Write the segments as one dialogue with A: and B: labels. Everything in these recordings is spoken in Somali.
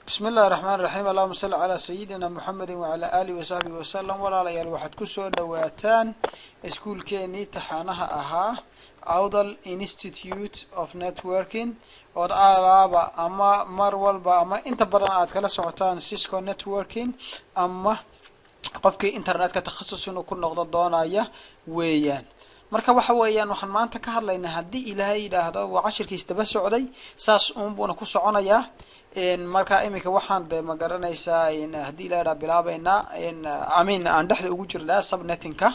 A: بسم الله الرحمن الرحيم اللهم صل على سيدنا محمد وعلى آله وصحبه وسلم ولا ليال واحد كسو دواتان اسكول كيني تحانها أها Audal Institute of Networking oo alaaba ama mar walba ama inta badan aad kala socotaan Cisco Networking ama qofkii internetka takhasus inuu ku noqdo doonaya weeyaan marka waxa weeyaan waxaan maanta ka hadlaynaa hadii Ilaahay yiraahdo waa cashirkiisa daba socday saas uun ku soconayaa marka imika waxaan ma garanaysaa in hadii Ilaahay bilaabayna aan dhaxda ugu jirnaa subnettingka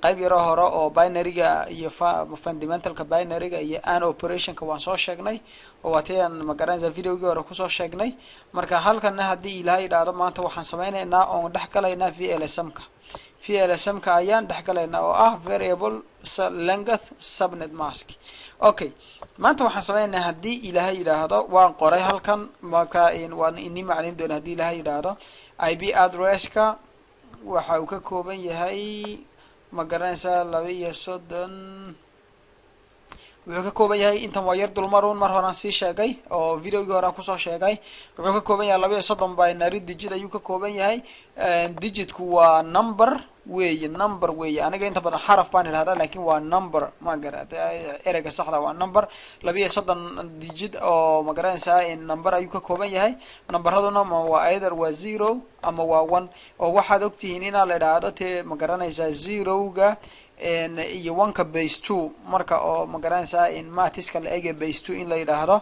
A: qayb yaro hore oo binary-ga iyo fundamentalka binary-ga iyo an operationka waan soo sheegnay oo wataan ma garanaysaa video-gii hore ku soo sheegnay marka halkan hadii Ilaahay yiraahdo maanta waxaan sameynaynaa oo dhaxgalaynaa VLSM-ka ayaan dhaxgalaynaa oo ah variable length subnet mask okay maanta waxaan sameynaynaa hadii Ilaahay yiraahdo waan qoray halkan marka waan inni macalin doona hadii Ilaahay yiraahdo IP address-ka waxa uu ka kooban yahay ma garanaysaa 230 wuxuu ka kooban yahay intan waa yar dulmaruun mar horaan sii sheegay oo video-gii hore ku soo sheegay wuxuu ka kooban yahay 230 binary digit ayuu ka kooban yahay digitku waa number weeye aniga inta badan xaraf baan ilaadaa laakiin waa number ma garanaysaa ereyga saxda waa number 230 digit oo ma garanaysaa in number ayuu ka kooban yahay numberaduna waa either waa 0 ama waa 1 oo waxaad ogtihiin in la yiraahdo ma garanaysaa 0-ga iyo 1ka base 2 marka oo ma garanaysaa in maatiska la eegay base 2 in la yiraahdo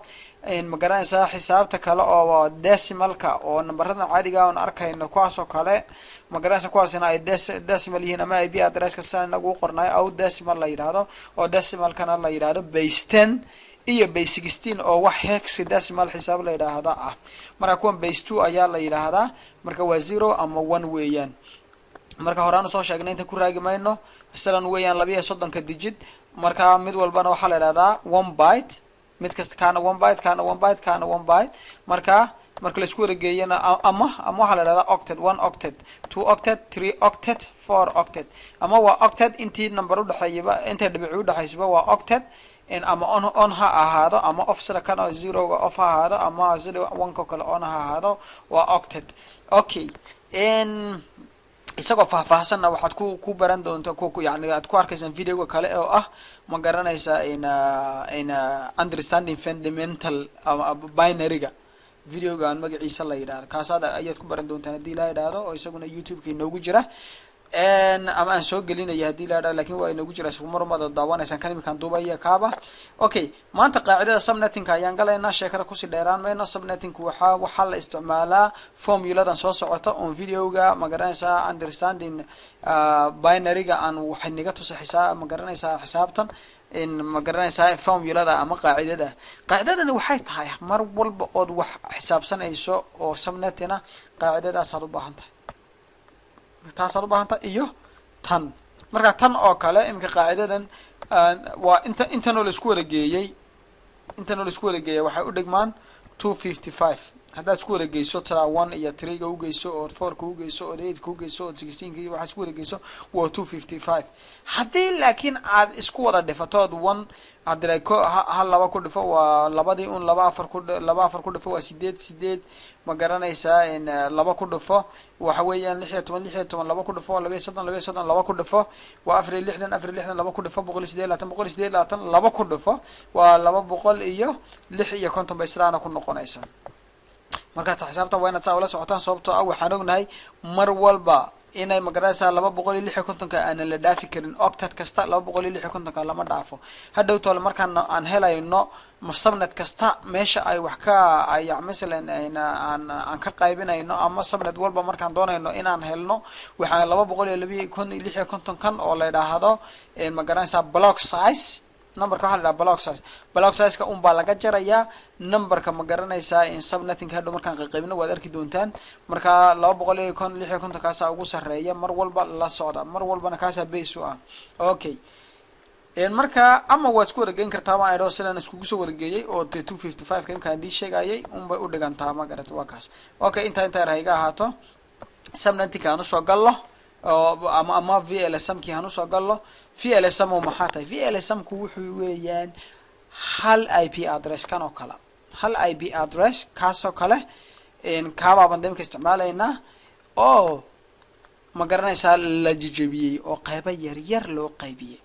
A: ma garanaysaa xisaabta kale oo decimalka oo numberada caadiga ah oo arkayno kuwaas oo kale ma garanaysaa kuwaasina ay decimal yihiin ama IP address-ka san nagu qornay oo decimal la yiraahdo oo decimalkana la yiraahdo base 10 iyo base 16 oo wax hexadecimal xisaab la yiraahdo ah marka kuwan base 2 ayaa la yiraahdaa marka waa 0 ama 1 weeyaan marka horaan soo sheegnay inta ku raagmayno midalan weeyaan 230 digit marka mid walbana waxa la yiraahdaa 1 byte mid kasta kana 1 byte kana 1 byte kana 1 byte marka la isku wareegayna ama waxa la yiraahdaa octet 1 octet 2 octet 3 octet 4 octet ama waa octet intii number u dhaxeeyba inta dhibic u dhaxeysba waa octet in ama on ha ahaado ama off sida kana 0-ga off ha ahaado ama 1-ka kale on ha ahaado waa octet okay isagoo faahfaahsan waxaad ku baran doontaa yani aad ku arkaysan video kale oo ah ma garanaysaa in understanding fundamental binary-ga video-ga aan magaciisa la yiraahdo kaasaad ayaad ku baran doontaan hadii la yiraahdo oo isaguna YouTube-ka inoogu jira ama aan soo gelinaya hadii la yiraahdo laakiin waa inoogu jira marmada daawanaysan kan imikan duubaya kaaba okay maanta qaacidada subnetting-ka ayaan galaynaa sheekada ku si dheeraan mayno subnetting-ku waxa la isticmaalaa formuladan soo socota oo video-ga ma garanaysaa understanding binary-ga aan waxay naga tusaysaa ma garanaysaa xisaabtan in ma garanaysaa formulada ama qaacidadani waxay tahay mar walba oo wax xisaabsanayso oo subnetina qaacidadaas aad u baahan tahay taasoo baahanta iyo tan marka tan oo kale imka qaacidadan waa inta la isku wareegayay waxay u dhigmaan 255 hadda isku wareegayso 1 iyo 3 ga u geyso oo 4 ka u geyso oo 8 ka u geyso oo 16 ka waxa isku wareegayso waa 255 hadii laakiin aad isku wada dhifato 1 hadii hal laba ku dhifo waa labadii un 2 ku dhifo waa 8 ma garanaysaa in laba ku dhifo waxa weeyaan 16 laba ku dhifo 230 laba ku dhifo waa 460 laba ku dhifo 180 laba ku dhifo waa 256 bay sidaana ku noqonaysaa marka xisaabta waa inaad saa la socotaan sababtoo ah waxaan ognahay mar walba inay ma garanaysaa 256 aan la dhaafi karin octet kasta 256 lama dhaafo hadhow toole markaan aan helayno subnet kasta meesha ay wax ka ay midalan aan ka qaybinayno ama subnet walba markaan doonayno inaan helno waxa 256 kan oo la yiraahdo ma garanaysaa block size numberka waxa la yiraahdaa block size-ka baa laga jarayaa numberka ma garanaysaa in subnetting hadhow markaan qaybino waad arki doontaan marka 256 kaas ugu sareeya mar walba la socda mar walbana kaas base u ah okay marka ama waad isku wareegayn kartaa ma ayro sidan isku soo wareegayay oo 255 kan ka dhii sheegayay bay u dhigantaa ma garato waa kaas okay inta rahayga ahaato subnetting aanu soo gallo ama VLSM-ki aanu soo gallo VLSM maxaa tahay VLSM-ku wuxuu weeyaan hal IP address kan oo kala hal IP address kaas oo kale kaabaaban imika isticmaalaynaa oo ma garanaysaa la jijabiyey oo qaybo yar loo qaybiyey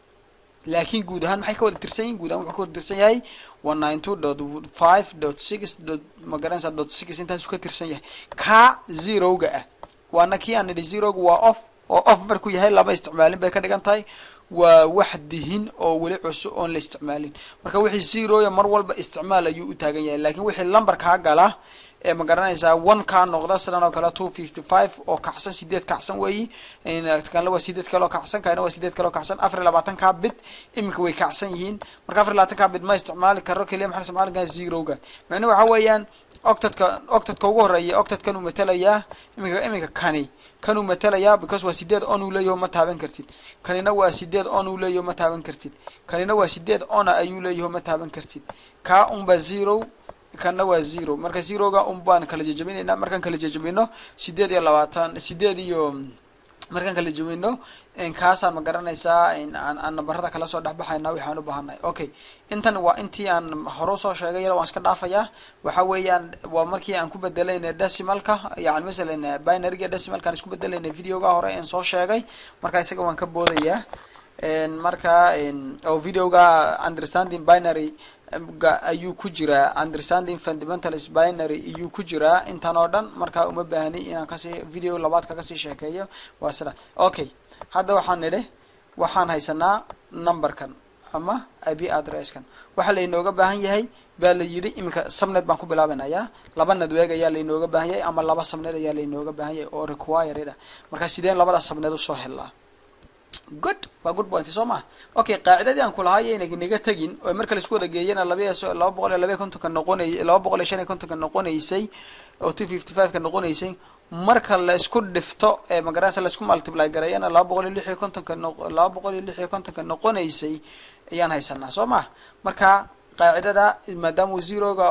A: laakiin guud ahaan maxay ka wada tirsan yihiin guud ahaan wuxuu ka wada tirsan yahay 192.5.6. ma garanaysaa .6 intaas ka tirsan yahay ka zero-ga ah waana kii aan nidhi zero-ga waa off oo off markuu yahay lama isticmaalin bay ka dhigan tahay waa wax dihin oo weli cusub oon la isticmaalin marka wixii zero-ya mar walba isticmaal ayuu u taagan yahay laakiin wixii lambar kaa gala ma garanaysaa 1 ka noqda sidan oo kale 255 oo kacsan 8 kacsan weeyi kan waa 8 kale oo kacsan kaana waa 8 kale oo kacsan 24 ka bit imika way kacsan yihiin marka 24 ka bit ma isticmaali karo kaliya maxaa isticmaali karaa zero-ga macnaheedu waxa weeyaan octet-ka ugu horeeya octet-kan uu matalayaa imika kan uu matalayaa because waa 8 on uu leeyahay ma taaban kartid kanina waa 8 on uu leeyahay ma taaban kartid kanina waa 8 on ayuu leeyahay ma taaban kartid ka unba zero kana waa zero marka zero-ga baan kala jajabinaynaa markaan kala jajabino 8 iyo markaan kala jajabino kaasaan ma garanaysaa aan nambarada kala soo dhaxbaxayna waxaan u baahanahay okay intan waa intii aan hore soo sheegay yar waan iska dhaafayaa waxa weeyaan waa markii aan ku bedelayna decimalka yani misalan binary-ga decimalka aan isku bedelayna videoga hore aan soo sheegay marka isaga waan ka boodayaa marka oo videoga understanding binary ayuu ku jiraa understanding fundamentals binary ayuu ku jiraa intan oo dhan marka uma baahni inaan kasii video labaad kaga sii sheekeeyo waa sida okay hadda waxaan nidhi waxaan haysanaa numberkan ama IP address-kan waxa la inooga baahan yahay baa la yiri imika subnet baan ku bilaabanayaa laba network ayaa la inooga baahan yahay ama laba subnet ayaa la inooga baahan yahay oo required ah marka sideen labada subnet u soo helaa good waa good point soo ma okay qaacidadii aan ku lahaay inaga tagin oo marka la isku wada geeyana 250 ka noqonay 250 ka noqonaysay oo 255 ka noqonaysay marka la isku dhifto ma garanaysa la isku multiply gareeyana 256 ka noqonaysay ayaan haysanaa soo ma marka qaacidada maadaama zero-ga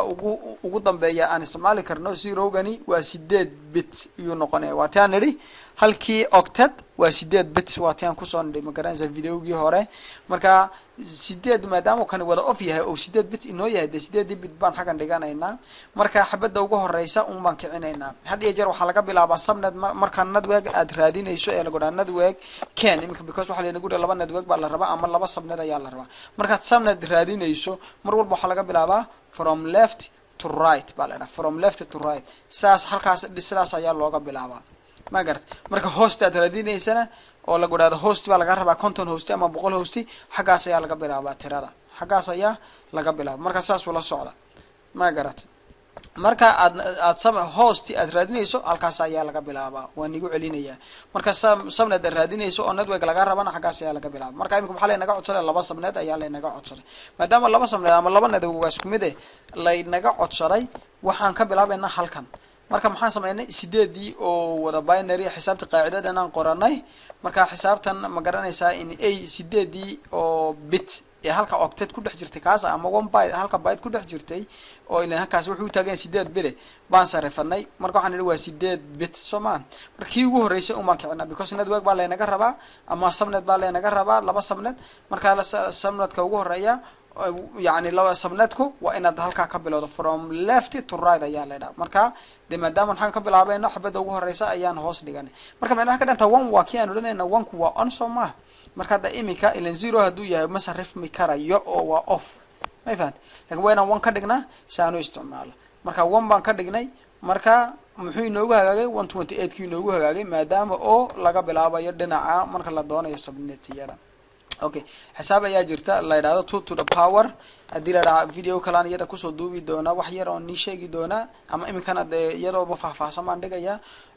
A: ugu dambeeya aan isticmaali karno zero-gani waa 8 bit iyuu noqonaya waa taan nidhi halkii octet waa 8 bit waa taan ku soo nidhi ma garanaysa videogii hore marka 8 maadaama kan wada off yahay oo 8 bit inoo yahay 8 bit baan xagan dhiganaynaa marka xabada ugu horeysa baan kicinaynaa had iyo jeer waxa laga bilaabaa subnet marka network aad raadinayso ee lagu dhaana network can imika because waxa leeyahay guud laba network baa la rabaa ama laba subnet ayaa la rabaa marka subnet raadinayso mar walba waxa laga bilaabaa from left to right baa la dhahaa from left to right saas halkaas sidaas ayaa looga bilaabaa ma garad marka host aad raadinaysana oo lagu dhaado host baa laga rabaa content host ama 100 host xagaas ayaa laga bilaabaa tirada xagaas ayaa laga bilaabaa marka saas wala socda ma garad marka aad host aad raadinayso halkaas ayaa laga bilaabaa waan igu celinaya marka subnet raadinayso oo network laga rabana xagaas ayaa laga bilaabaa marka imika waxa la inaga codsaday laba subnet ayaa la inaga codsaday maadaama laba subnet ama laba network waa isku mid la inaga codsaday waxaan ka bilaabaynaa halkan marka maxaan sameeynay 8 oo wada binary xisaabta qaacidadan aan qoranay marka xisaabtan ma garanaysaa in ay 8 oo bit ee halka octet ku dhex jirtay kaas ama 1 byte halka byte ku dhex jirtay oo ilaa halkaas wuxuu taagan 8 bit baan sarefanay marka waxaan nidhi waa 8 bit Soomaan markii ugu horeysay uma kicina because network baa la inaga rabaa ama subnet baa la inaga rabaa laba subnet marka la subnetka ugu horeeya يعني لو سمنتكو وإن هالكا كبلو from left to right ayaa la dhahaa marka de maadaama waxaan ka bilaabayno xabada ugu horeysa ayaan hoos dhiganay marka macnaha ka dhanta 1 waa kii aan oranayna 1 ku waa on soma marka da imika ilan 0 haduu yahay ma sarifmi karayo oo waa off ma fahant laakiin wayna 1 ka dhignaa saanu isticmaalo marka 1 baan ka dhignay marka muxuu inoogu hagaagay 128 kii inoogu hagaagay maadaama oo laga bilaabayo dhinaca marka la doonayo subnetiyada okay حساب ayaa jirta la yiraahdo 2 to the power hadii la dhaha video kalaan iyada ku soo duubi doona wax yar oo ni sheegi doona ama iminkana iyadoo ba faahfaahsan baan dhigaya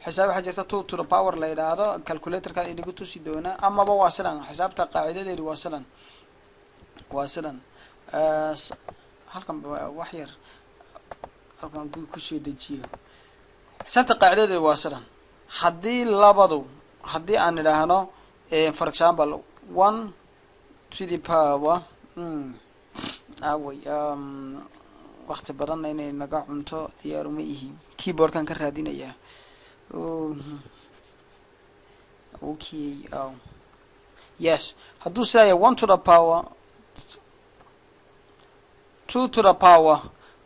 A: حساب waxa jirta 2 to the power la yiraahdo calculator ka idinku tusi doona ama ba waa sidan xisaabta qaacidadeedu waa sidan halkan wax yar halkan ku soo dejiyo xisaabta qaacidadeedu waa sidan hadii aan idhaahno for example 1 to the power waqti badan inay naga cunto diyaar uma yihiin keyboard kan ka raadinaya okay yes haduu say 1 to the power 2 to the power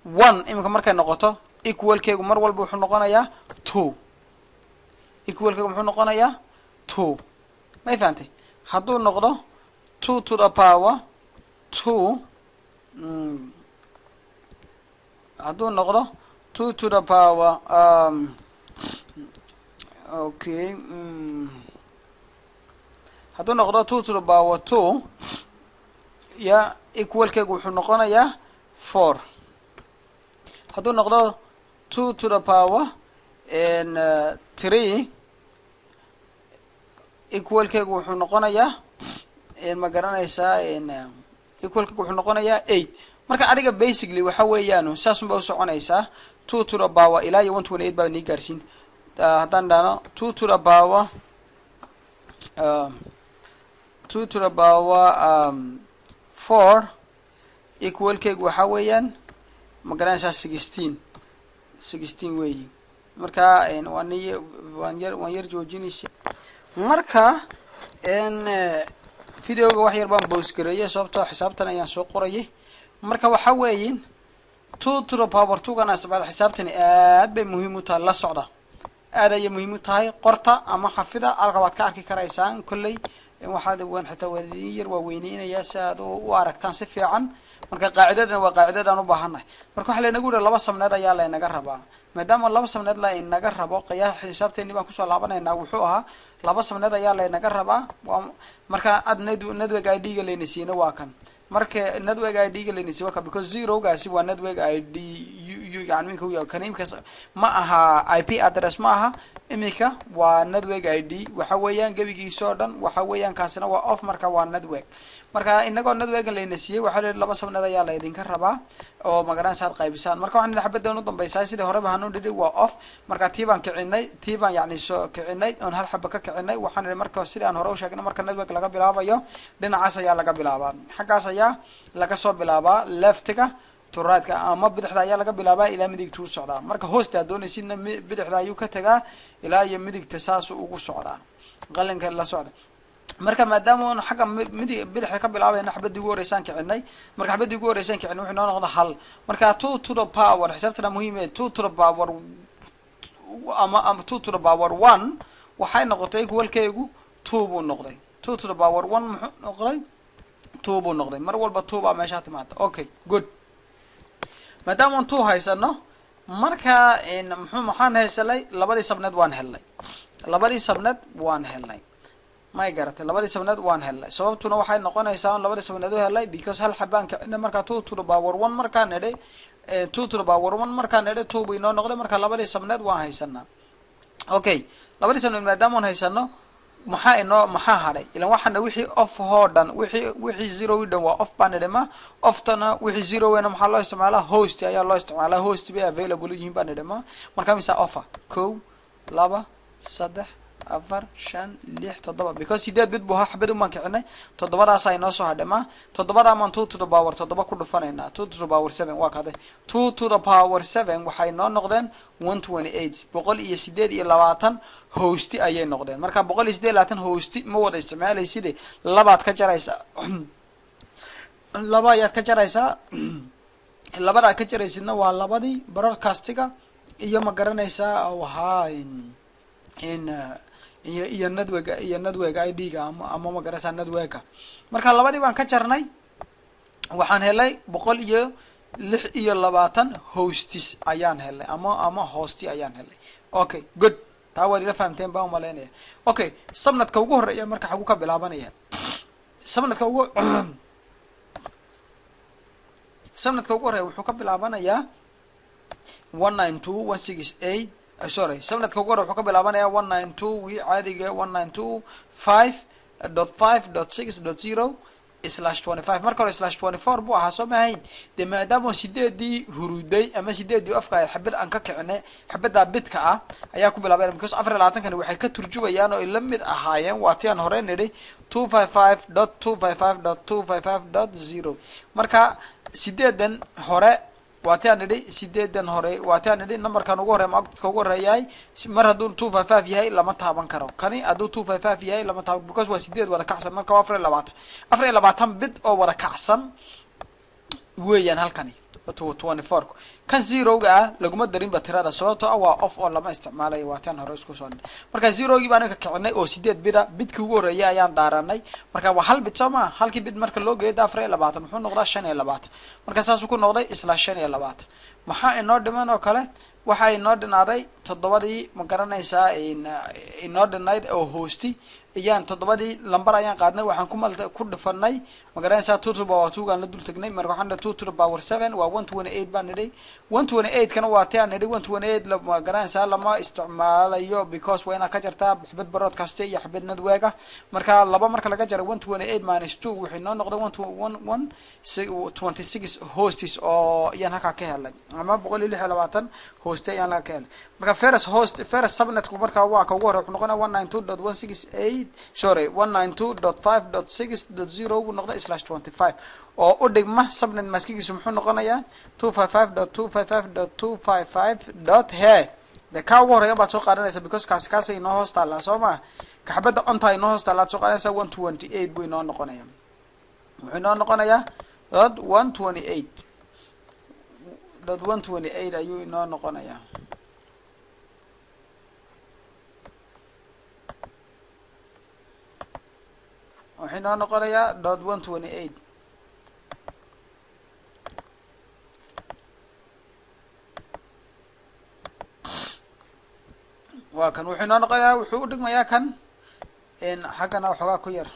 A: 1 imika markay noqoto equal keegu mar walba wuxuu noqonayaa 2 equal keegu muxuu noqonayaa 2 ma fahamtay hadduu noqdo 2 to the power 2 hadduu noqdo 2 to the power okay hadduu noqdo 2 to the power 2 ya equal keegu wuxuu noqonayaa 4 hadduu noqdo 2 to the power 3 equal keegu wuxuu noqonayaa ma garanaysaa equal keegu wuxuu noqonayaa 8 marka adiga basically waxa weeyaan saas unba u soconaysaa 2 to the power ilaa iyo 128 baa ni gaarsiin haddaan dhahno 2 to the power 2 to the power 4 equal keegu waxa weeyaan ma garanaysaa 16 weeyi marka waan yar joojinaysa marka videoga wax yar baan pause gareeyay sababtoo xisaabtan ayaan soo qorayay marka waxa weeyin 2 to the power 2 kana isticmaal xisaabtan aad bay muhiim u tahay la socda aad ay muhiim u tahay qorta ama xafida alqabaad ka arki karaysaan kullay waxaad waan xitaa wadiin yar waa weyneynaya si aad u aragtaan si fiican marka qaacidadana waa qaacidada aan u baahanahay marka waxa la inagu yiri laba samneed ayaa la inaga rabaa maadaama laba samneed la inaga rabo qiyaas xisaabteeni baan ku soo laabanaynaa wuxuu ahaa laba samneed ayaa la inaga rabaa marka ad network ID-ga leynisiina waa kan marka network ID-ga leynisiina waa kan because 0 gaasi waa network ID yani minka uu kan imka ma aha IP address ma aha imika waa network ID waxa weeyaan gabigiisa oo dhan waxa weeyaan kaasina waa off marka waa network marka inagoo network leynisiiyay waxa la laba samneed ayaa la idinka rabaa oo magaran saad qaybisaan marka waxaan xabadda u dambaysaa sidii hore baan u dhigi waa off marka tiibaan yani soo kicinay on hal xabba ka kicinay waxaan marka sidii aan hore u sheegnay marka network laga bilaabayo dhinacaas ayaa laga bilaabaa xaggaas ayaa laga soo bilaabaa leftiga to right-ka ama bidixda ayaa laga bilaabaa ilaa midigta u socdaa marka hoosta doonaysidna bidixda ayuu ka tagaa ilaa iyo midigta saas ugu socdaa qalinka la socda marka maadaama aan xagga bidixda ka bilaabayna xabadii ugu horeysaan kicinay marka xabadii ugu horeysaan kicinay wuxuu noqdo hal marka 2 to the power xisaabtana muhiim ah 2 to the power ama 2 to the power 1 waxay noqotay equal-keegu 2 buu noqday 2 to the power 1 muxuu noqday 2 buu noqday mar walba 2 baa meesha timaada okay good maadaama aan 2 haysano marka maxaan haysalay labadii sabneed waan helnay ma garatay labadii sabneed waan helnay sababtuna waxay noqonaysaa in labadii sabneed u helay because hal xabaanka marka 2 to the power 1 marka nade 2 to the power 1 marka nade 2 bay noo noqday marka labadii sabneed waan haysanaa okay labadii sabneed maadaama aan haysano maxaa haday ila waxana wixii off hoodan wixii 0 dhan waa off baan dhama off tana wixii 0 weena maxaa loo isticmaalaa host ayaa loo isticmaalaa host bay available yihiin baan dhama marka misa offer 1 2 3 4 5 6 7 because sideed bid buu xabad uma kicinay todobadaas ay noo soo hadhama todobada aan 2 to the power 7 ku dhufanayna 2 to the power 7 waa kaday 2 to the power 7 waxay noo noqdeen 128 128 hosti ayay noqdeen marka 128 hosti ma wada isticmaalaysid labaad ka jaraysa laba ayaad ka jaraysa labada ka jaraysidna waa labadii broadcastiga iyo ma garanaysaa waxa iyo network ID-ga ama ma garanaysaa network marka labadii baan ka jarnay waxaan helay 126 hostis ayaan helay ama hosti ayaan helay okay good taa waad ila fahamteen baan maleynaya okay sabnadka ugu horeeya marka xagu ka bilaabanaya sabnadka ugu horeeya wuxuu ka bilaabanayaa 192.168 sorry sabnadka ugu horeeya wuxuu ka bilaabanayaa 192 wi caadiga 192.5.6.0/25 marka hore /24 buu ahaa soo maahayn de maadaama sideedii huruday ama sideedii afka xabad aan ka kicinay xabada bidka ah ayaa ku bilaabay because 24 kan waxay ka turjubayaan oo la mid ahaayeen waatiyan hore nidhi 255.255.255.0 marka sideedan hore waatiyan nidhi sideedan hore waatiyan nidhi numberkan ugu horeeya magta ugu horeeyay mar haduu 255 yahay lama taaban karo kani haduu 255 yahay lama taaban because waa sideed wada kacsan marka waa 24 bid oo wada kacsan weeyaan halkani 24 kan zero-ga laguma darin ba tirada sababtoo ah waa off oo lama isticmaalayo waa tan hore isku soo marka zero-gii baan ka kicinay oo 8 bidkii ugu horeeyay ayaan daaranay marka waa hal bid sama halkii bid marka loo geeyo 24 muxuu noqdaa 25 marka saas uu ku noqday isla 25 maxaa inoo dhiman oo kale waxa inoo dhinaaday 7 ma garanaysaa inoo dhinayd oo hoosti iyaan 7 lambar ayaan qaadnay waxaan ku dhifanay ma garanaysaa 2 to the power 2 gaan la dul tagnay marka waxaan 2 to the power 7 waa 128 baan nidhi 128 kana waa taan nidhi 128 la ma garanaysaa lama isticmaalayo because wayna ka jartaa xibad broadcast iyo xibad network marka laba marka laga jaro 128 minus 2 wixii noo noqday 126 hosts oo iyaan halka ka helay ama 126 host ayaan la ka helay marka first subnet ku marka waa ka ugu hore wuxuu noqonaa 192.168 sorry 192.5.6.0 uu noqday /25 oo u dhigma subnet maskigiisu muxuu noqonayaa 255.255.255. he de ka ugu horeeya baad soo qaadanaysaa because kaas inoo hoos taala Soomaa ka xabada on time inoo hoos taala soo qaadanaysaa 128 buu inoo noqonayaa wuxuu inoo noqonayaa 128 ayuu inoo noqonayaa waxayna noqonayaa 128 waa kan wuxuu noqonayaa wuxuu u dhigmayaa kan in xaqana waxa ku yar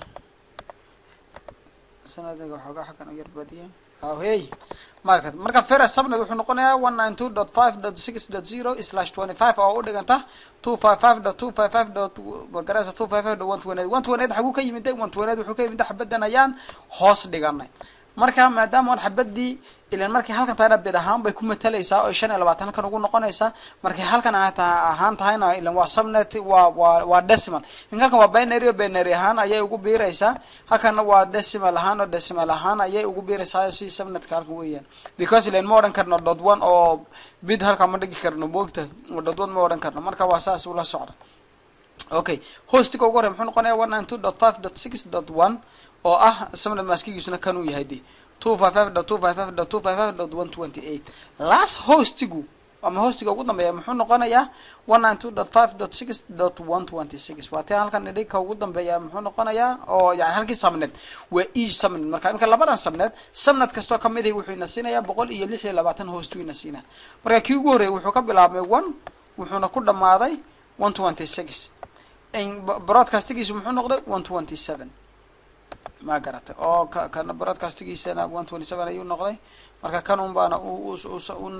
A: sanadka waxa xaqana yar badiya hey marka first subnet wuxuu noqonayaa 192.5.6.0/25 oo u dhiganta 255.255.128 xagu ka yimid 128 wuxuu ka yimid xabadan ayaan hoos dhiganay marka maadaama aan xabadii ilaan markii halkan taana bid ahaan bay ku matalaysaa oo 25 kan ugu noqonaysa markii halkan ahaan tahayna ilaan waa subnet waa decimal in halkan waa binary ahaan ayay ugu biiraysaa halkan waa decimal ahaan ayay ugu biiraysaa si subnet ka halkan weeyaan because ilaan ma oran karno .1 oo bid halkan ma dhigi karno boogta .1 ma oran karno marka waa saas ula socda okay hostiga ugu hore muxuu noqonayaa 192.5.6.1 oo ah subnet maskigiisuna kan uu yahay 255.255.255.128 last hostigu ama hostiga ugu dambeeya muxuu noqonayaa 192.5.6.126 waa taan halkan dhigka ugu dambeeya muxuu noqonayaa oo yani halkii subnet waa each subnet marka imka labadan subnet kasto kamid ah wuxuu ina siinayaa 126 host ina siinaa marka kii ugu horeeyay wuxuu ka bilaabmay 1 wuxuuna ku dhamaaday 126 in broadcastigiisu muxuu noqday 127 ma garatay oo kana broadcastigiisana 127 ayuu noqday marka kan un baana uu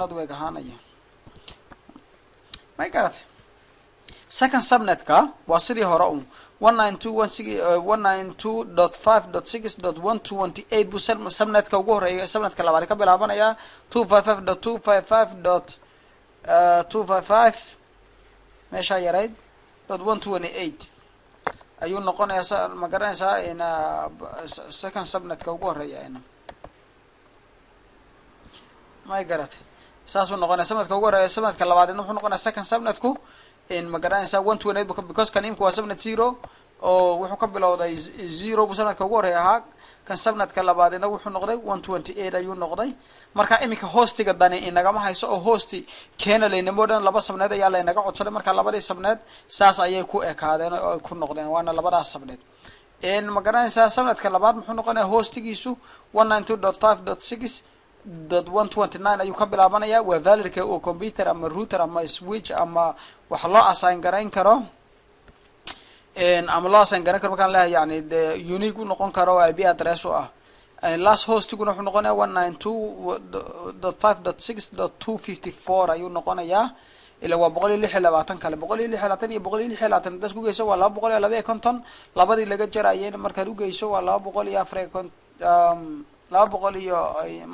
A: nadweeg ahaanaya ma garatay second subnetka waa sidii hore 192.5.6.128 buu subnetka ugu horeeyay subnetka labaad ka bilaabanaya 255.255 meesha yarayd .128 ayuu noqonayaa ma garanaysaa in second subnetka ugu horeeya ma garatay saasuu noqonayaa subnetka ugu horeeya subnetka labaad wuxuu noqonayaa second subnetku in ma garanaysaa 128 because kan imku waa subnet 0 oo wuxuu ka bilowday 0 buu subnetka ugu horeeya ahaa kan subnetka labaadina wuxuu noqday 128 ayuu noqday marka imika hostiga dani inagama hayso oo hosti keena leynimo dhan laba subnet ayaa la inaga codsaday marka labadii subnet saas ayay ku ekaadeen oo ku noqdeen waana labadaas subnet in ma garanaysaa subnetka labaad muxuu noqonayaa hostigiisu 192.5.6.129 ayuu ka bilaabanayaa waa validka oo computer ama router ama switch ama wax loo assign garayn karo ama loo assign garan karo markaan leeyahay yani de unique u noqon karo IP address oo ah last hostiguna wuxuu noqonayaa 192.5.6.254 ayuu noqonayaa ila waa 126 kale 126 iyo 126 dadku geyso waa 250 labadii laga jarayeen markaad u geyso waa 204 200 iyo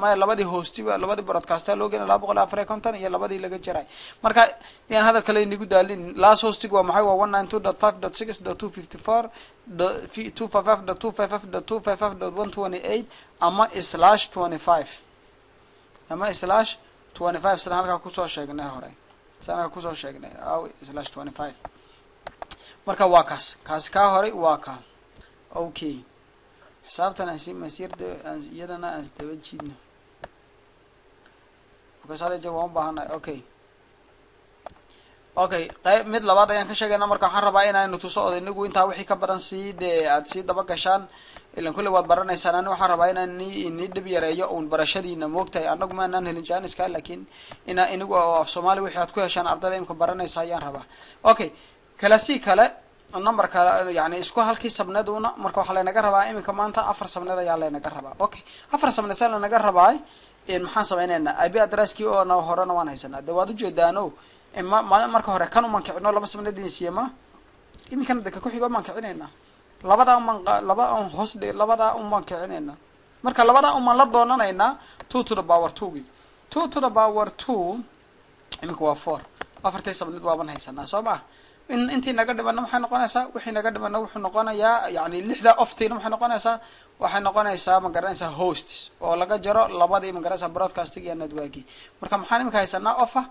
A: ma labadii hostiba labadii broadcaster loo geeyay 250 iyo labadii laga jaray marka yaan hadal kale inigu daalin last hostig waa maxay waa 192.5.6.254 255.255.255.128 ama /25 ama /25 sana halka ku soo sheegnay hore sana ku soo sheegnay /25 marka waa kaas ka hore waa ka okay حسابتنا هسي مسير iyadana aan isdaba jiidno because hada jeer waan baahanahay. Okay qayb mid labaad ayaan ka sheegaynaa marka waxaan rabaa inaan tuso odaynigu intaa wixii ka badan sii aad sii daba gashaan ilan kulli waad baranaysaan ani waxaan rabaa inaan ni dhib yareeyo uun barashadiina moogtahay anagu ma aanan helin jaaniska laakiin inigu af Soomaali wixii aad ku heshaan ardayda imka baranaysa ayaan rabaa. Okay classic kale number kale yani isku halkii sabnaduna marka waxa la naga rabaa imika maanta 4 sabnad ayaa la naga rabaa. Okay 4 sabnad la naga rabaa in maxaan sameeynaa IP addresskii oo na horena waan haysanaa dawaad u jeedaano marka hore kan uman kicino laba sabnadii siiyama imkan dadka ku xigo man kicinayna labada hoos labada uman kicinayna marka labada uman la doonanayna 2 to the power 2 2 to the power 2 imka waa 4 afartay sabnad waa ban haysanaa soo ma intii naga dhibana waxay noqonaysaa wixii naga dhibana wuxuu noqonayaa yani lixda oftiina waxay noqonaysaa ma garanaysaa hosts oo laga jaro labadii ma garanaysaa broadcasting iyo networking marka maxaan imka haysanaa offer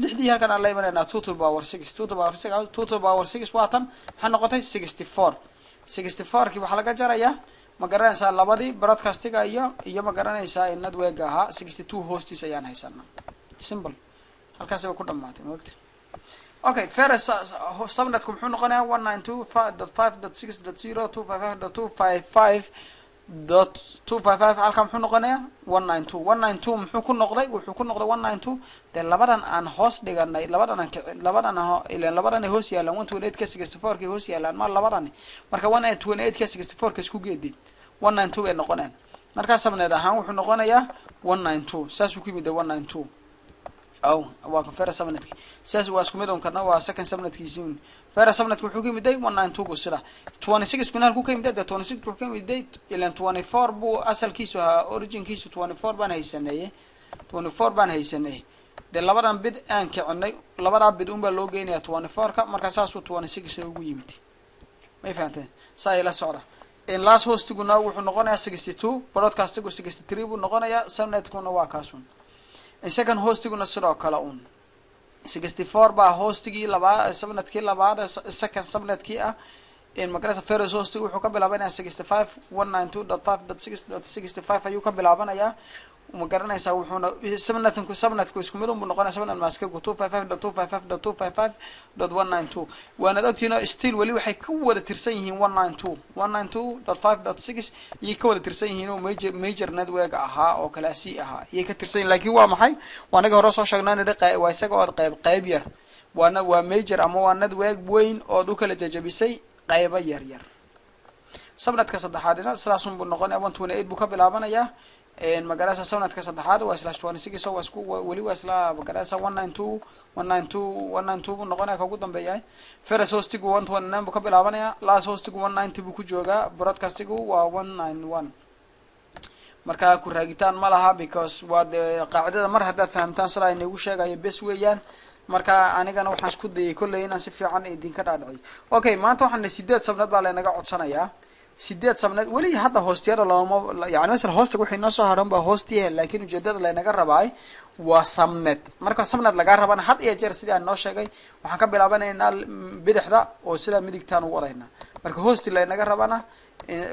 A: lixdii halkan aan la imanayna 2 to the power 6 2 to the power 6 2 to the power 6 waatan waxay noqotay 64 kii waxa laga jarayaa ma garanaysaa labadii broadcasting iyo ma garanaysaa network ahaa 62 hosts ayaan haysanaa simple halkaas ay ku dhamaatay waqti. Okay first subnetku muxuu noqonayaa 192.5.0.255.255 halka muxuu noqonayaa 192 muxuu ku noqday wuxuu ku noqday 192 de labadan aan hoos dhiganay labadan hoos yaalan 128 ka 64 ka hoos yaalan ma labadan marka 128 ka 64 ka isku geedin 192 bay noqonayaan marka subnet ahaan wuxuu noqonayaa 192 saas uu ku yimid 192 أو واقع فرع سبنتك ساس واسكمدهم كنا وسكن سبنتك يسون فرع سبنتك وحكي مدي 192 بصرة 26 كنا هلكو كم مدي 26 حكي مدي إلى 24 بو أصل كيسو أوريجين كيسو 24 بان هي سنة 24 بان هي سنة ده لبران بد أنك عني لبران بدون باللوجين يا 24 كم مركز أسو 26 سنة يمتي ما يفهمت ساي لا سعره إن لاس هوست كنا وحنقنا 62 برودكاست كنا 63 ونقنا يا سبنت كنا واقعون in second hostiguna sidoo kale 64 baa hostigii laba sabnadkii labaad second sabnadkii ah in magarasa first hostig wuxuu ka bilaabanayaa 65 192.5.6.65 ayuu ka bilaabanayaa uma garanaysaa wuxuuna sabnadku isku mid uu noqonayaa sabnad maaska 255.255.255.192 waana ogtiino still wali waxay ka wada tirsan yihiin 192.5.6 iyo ka wada tirsan yihiin oo major network ahaa oo kala si ahaa iyo ka tirsan laakiin waa maxay waanaga hore soo sheegnay waa isaga oo qayb yar waa major ama waa network weyn oo u kala jajabisay qaybo yar sabnadka saddexaadina sidaas uu noqonayaa 128 buu ka bilaabanayaa in magarasa sabnadka saddexaad waa isla 26 soo wasku wali waa isla magarasa 192 buu noqonayaa ugu dambeeyay first hostig 129 buu ka bilaabanayaa last hostig 190 buu ku joogaa broadcasting waa 191 marka ku raagitaan ma laha because waa qaacidada mar hadda fahamtaan sida ay nagu sheegayeen bes weeyaan marka anigana waxaan isku dayay kulay inaan si fiican idin ka dhaadhicay. Okay maanta waxaan 8 sabnad baa la naga codsanayaa 8 sabnad wali hadda hoostiyada lama yani mesela hoostiga wixii noo soo haran ba hoostiye laakiin ujeedada la naga rabaay waa sabnad marka sabnad laga rabana had iyo jeer sidii aan noo sheegay waxaan ka bilaabanaynaa bidixda oo sida midigtaan u wadaynaa marka hoosti la naga rabana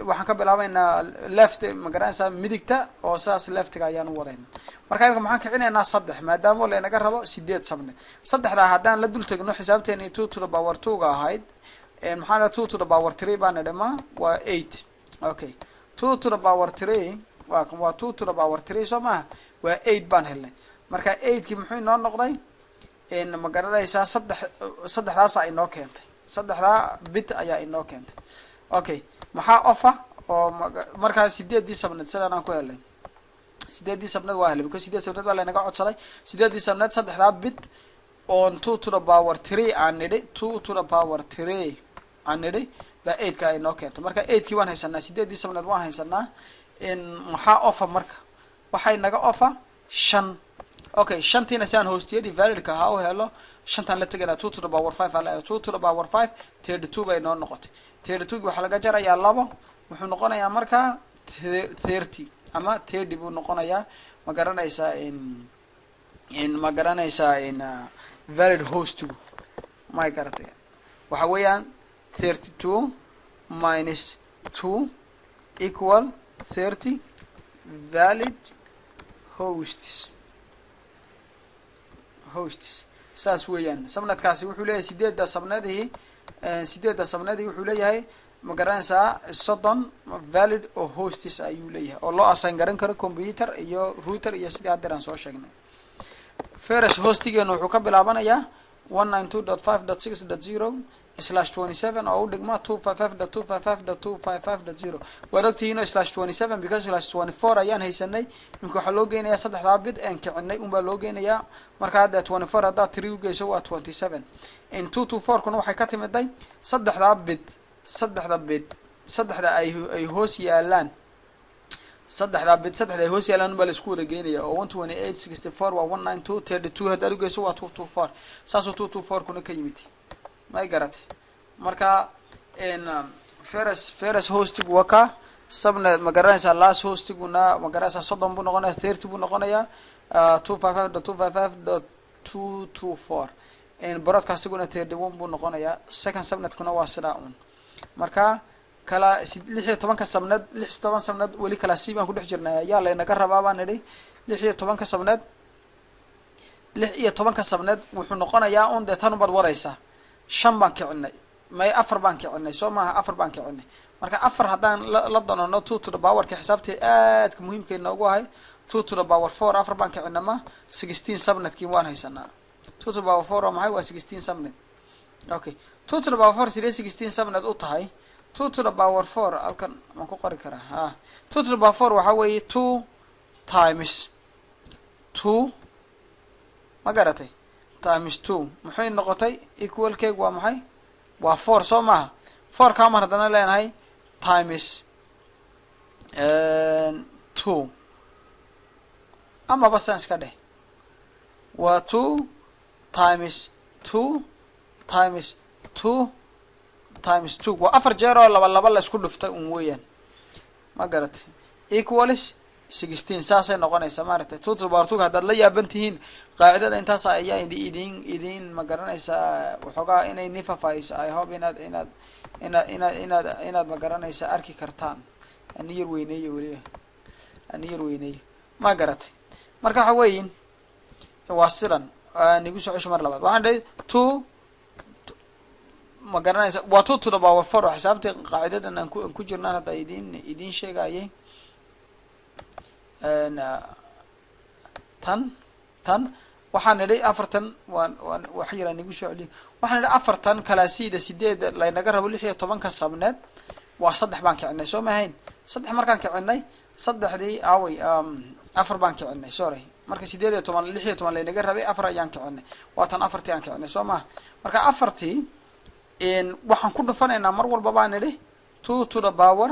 A: waxaan ka bilaabaynaa left magaranaysa midigta oo saas leftiga ayaan u wadaynaa marka imika maxaan kicinaynaa 3 maadaama la naga rabo 8 sabnad 3da hadaan la dul tagno xisaabteena 2 to the power 2 ga ahayd maxaa 2 to the power 3 baan dhama waa 8 okay 2 to the power 3 waa 2 to the power 3 soo ma waa 8 baan helnay marka 8 ki muxuu noo noqday in magaranaysa saddexdaas ay noo keentay saddexda bit ayaa inoo keentay okay maxaa offer oo marka 8 sabnad sidaan aan ku helay 8 sabnad waa helay because 8 sabnad waa la naga codsaday 8 sabnad saddexda bit on 2 to the power 3 aan nidhi 2 to the power 3 aan nidhi ba 8 ka inoo keentay marka 8 ki waan haysanaa 8 sabnad waan haysanaa in maxaa offer marka waxay naga offer 5 okay 5tiina saan hoostiyadi valid ka ha oo helo 5tan la tagana 2 to the power 5 ala 2 to the power 5 32 bay noo noqotay 32 waxa laga jarayaa 2 wuxuu noqonayaa marka 30 ama 30 buu noqonayaa ma garanaysaa in ma garanaysaa in valid host my garatay waxa weeyaan 32 minus 2 equal 30 valid hosts hosts saas weeyaan subnetkaasi wuxuu leeyahay sideedda subnetihii wuxuu leeyahay ma garanaysaa soddon valid oo hosts ayuu leeyahay oo loo assign garan karo computer iyo router iyo sidii haddeer aan soo sheegnay first hostigeenu wuxuu ka bilaabanayaa 192.5.6.0/27 oo u dhigma 255.255.255.0 waad ogtihiin /27 because /24 ayaan haysanay imika waxaa loo geynayaa saddexdaa bid aan kicinay unbaa loo geynayaa marka hadda 24 haddaad 3 ugeyso waa 27 in 224 kuna waxay ka timiday saddexda ay hoos yaalaan saddexda ay hoos yaalaan baa la isku wada geynaya oo 128.64 waa 192.32 haddaad ugeyso waa 224 saasoo 224 kuna ka yimid may garatay marka first hostigu waa ka subnet ma garanaysaa last hostiguna ma garanaysaa 30 buu noqonayaa 30 buu noqonayaa 255.255.224 broadcastiguna 31 buu noqonayaa second subnetkuna waa sidaa un marka kala 16 subnet 16 subnet weli kala si baan ku dhex jirnaa ayaa la inaga rabaa baan nidhi 16 subnet 16 subnet wuxuu noqonayaa un de tan bad waraysa 5 baan kicinay may 4 baan kicinay soo maaha 4 baan kicinay marka 4 haddaan la doono 2 to the power ka xisaabtii aad ka muhiimka inoogu ahay 2 to the power 4 4 baan kicinay ma 16 subnetkii waan haysanaa 2 to the power 4 maxay waa 16 subnet okay 2 to the power 4 sidee 16 subnet u tahay 2 to the power 4 halkan ma ku qori karaa ha 2 to the power 4 waxa weeye 2 times 2 ma garatay times 2 maxay noqotay equal keeg waa maxay waa 4 soo maaha 4 ka mar hadana leenahay times 2 ama basan iska dheh waa 2 times 2 times 2 times 2 waa 4 jeer oo laba la isku dhuftay weeyaan ma garatay equals 16 saasay noqonaysaa maaragtay 2 to the power 2 haddaad la yaaban tihiin qaacidada intaas ayaa idin ma garanaysaa waxoogaa inay nifafayso I hope inaad ma garanaysaa arki kartaan ani yar weyneeyo ma garatay marka waxa weeyin waa sidan nigu soo cesho mar labaad waxaan dhahay 2 ma garanaysaa waa 2 to the power 4 oo xisaabtii qaacidadan aan ku jirnaan hadda idin sheegayay tan waxaan nidhi 4 waan wax yar aan igu soo celiyo waxaan nidhi 4 kalaasida 8 la inaga rabo 16 subnet waa 3 baan kicinay soo maahayn 3 markaan kicinay 3dii away 4 baan kicinay sorry marka 18 16 la inaga rabay 4 ayaan kicinay waa tan 4tii aan kicinay soo maaha marka 4tii waxaan ku dhufanaynaa mar walba baan nidhi 2 to the power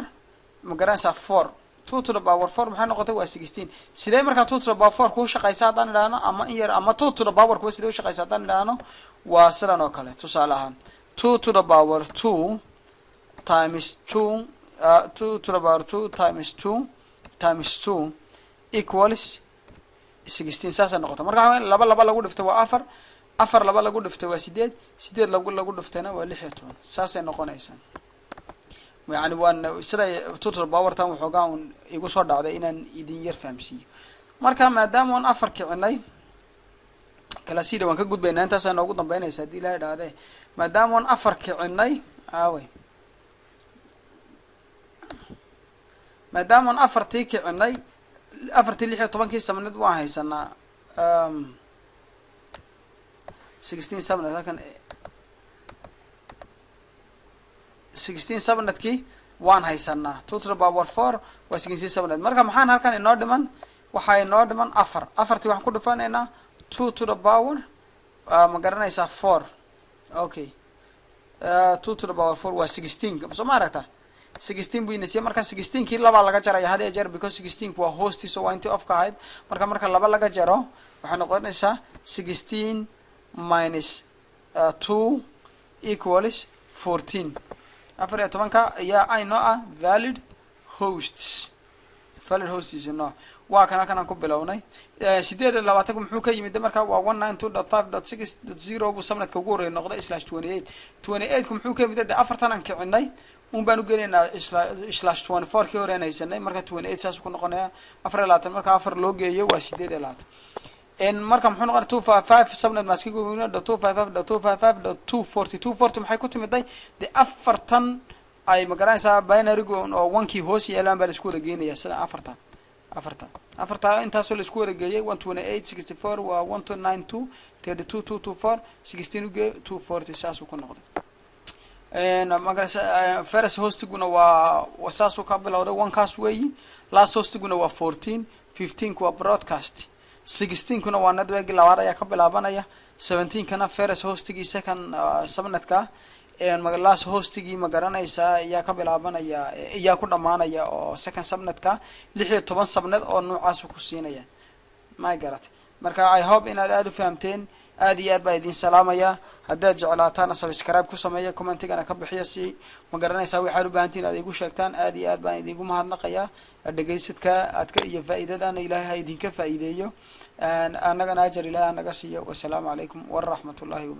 A: ma garanaysaa 4 2 to the power 4 maxay noqotay waa 16 sidee marka 2 to the power 4 ku shaqaysaa hadaan idhaahno ama in yar ama 2 to the power ku sidee u shaqaysaa hadaan idhaahno waa sidan oo kale tusaale ahaan 2 to the power 2 times 2 2 to the power 2 times 2 times 2 equals 16 saas noqotay marka laba lagu dhiftay waa 4 laba lagu dhiftay waa 8 lagu dhiftayna waa 16 saasay noqonaysaa يعني وان سلا total power tan waxoogaa un igu soo dhacday inaan idin yar fahamsiiyo marka maadaama aan 4 kicinay kala sida waan ka gudbaynaa intaas aan ugu dambeynaysa hadii la yiraahdo maadaama aan 4 kicinay maadaama aan 4 kicinay 16 subnet waan haysanaa 16 subnet halkan 16 subnetkii waan haysanaa 2 to the power 4 waa 16 subnet marka maxaan halkan inoo dhiman waxa inoo dhiman 4 afartii waxaan ku dhufanaynaa 2 to the power ma garanaysaa 4 okay 2 to the power 4 waa 16 soo ma aragtaa 16 buu inasiya marka 16 kii laba laga jaraya had jeer because 16 waa hostii soo waa intii off ka ahayd marka laba laga jaro waxay noqonaysaa 16 minus 2 equals 14 14 ayaa ayno ah valid hosts no waa kan halkan aan ku bilownay 8 muxuu ka yimid marka waa 192.5.6.0 buu subnetka ugu horeeyay noqday /28 28 muxuu ka yimid afartan aan kicinay baan u geenaynaa /24 kii horeen haysanay marka 28 saas ku noqonaya 24 marka 4 loo geeyo waa 8 إن مركم حنو قال 255 سبنت ماسكي قلنا دو 255.240 maxay ku timiday de afartan ay magaranaysaa binary oo 1kii hoos yeelaan baa la isku wareegeynaya sida afartan intaasoo la isku wareegeeyay 128 64 waa 1292 32 224 16 uge 240 saasuu ku noqday magaranaysaa first hostiguna waa saasuu ka bilowday 1kaas weeyi last hostiguna waa 14 15 waa broadcast 16 kuna waa network labaad ayaa ka bilaabanaya 17 kana first hostigii second subnetka last hostigii magaranaysaa ayaa ka bilaabanaya ayaa ku dhamaanaya oo second subnetka 16 subnet oo noocaas ku siinaya ma garat marka I hope inaad aad u fahamteen aad iyo aad baa idin salaamaya haddaad jeclaataan subscribe ku sameeya commentigana ka bixiya si magaranaysaa waxaad u baahantiin aad igu sheegtaan aad iyo aad baan idinku mahadnaqaya dhageysadka aad ka iyo faa'iidadana Ilaahay idinka faa'iideeyo annagana ajar Ilaahay naga siiyo wassalaamu calaykum wa rahmatullahi wa barakatuh